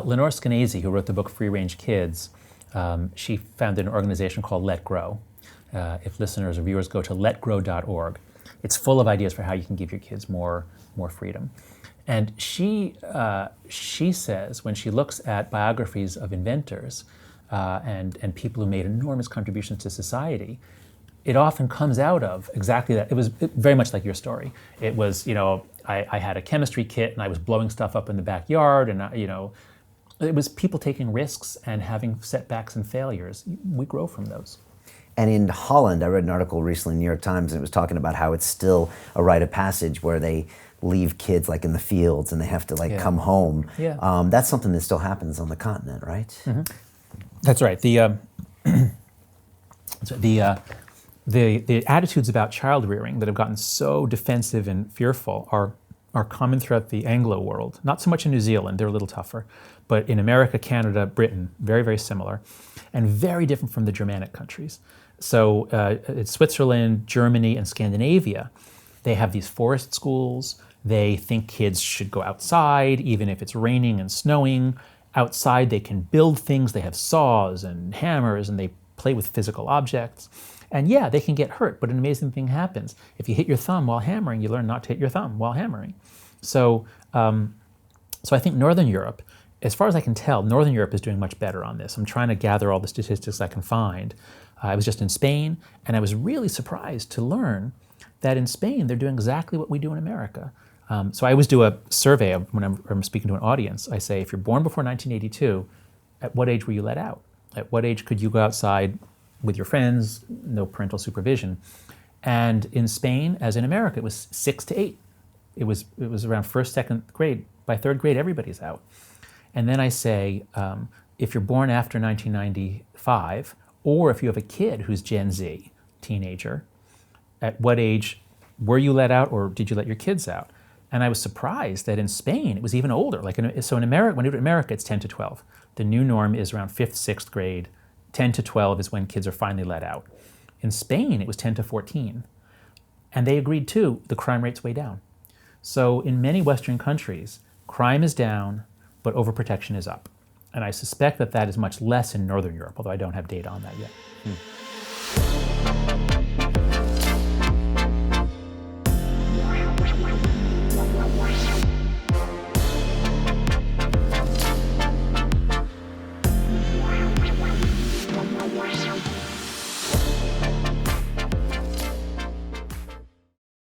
Lenore Skenazy, who wrote the book Free Range Kids, she founded an organization called Let Grow. If listeners or viewers go to letgrow.org, it's full of ideas for how you can give your kids more freedom. And she says, when she looks at biographies of inventors and people who made enormous contributions to society, it often comes out of exactly that. It was very much like your story. It was, I had a chemistry kit and I was blowing stuff up in the backyard, and it was people taking risks and having setbacks and failures. We grow from those. And in Holland, I read an article recently in the New York Times, and it was talking about how it's still a rite of passage where they leave kids like in the fields and they have to come home. Yeah. That's something that still happens on the continent, right? Mm-hmm. That's right. The attitudes about child rearing that have gotten so defensive and fearful are common throughout the Anglo world. Not so much in New Zealand, they're a little tougher, but in America, Canada, Britain, very, very similar, and very different from the Germanic countries. So in Switzerland, Germany, and Scandinavia, they have these forest schools. They think kids should go outside, even if it's raining and snowing. Outside, they can build things. They have saws and hammers, and they play with physical objects. And yeah, they can get hurt, but an amazing thing happens. If you hit your thumb while hammering, you learn not to hit your thumb while hammering. So I think Northern Europe, as far as I can tell, Northern Europe is doing much better on this. I'm trying to gather all the statistics I can find. I was just in Spain, and I was really surprised to learn that in Spain, they're doing exactly what we do in America. So I always do a survey when I'm speaking to an audience. I say, if you're born before 1982, at what age were you let out? At what age could you go outside with your friends, no parental supervision? And in Spain, as in America, it was 6 to 8. It was around first, second grade. By third grade, everybody's out. And then I say, if you're born after 1995, or if you have a kid who's Gen Z, teenager, at what age were you let out, or did you let your kids out? And I was surprised that in Spain, it was even older. So in America, when you do it in America, it's 10 to 12. The new norm is around 5th, 6th grade. 10 to 12 is when kids are finally let out. In Spain, it was 10 to 14. And they agreed too, the crime rate's way down. So in many Western countries, crime is down, but overprotection is up. And I suspect that is much less in Northern Europe, although I don't have data on that yet.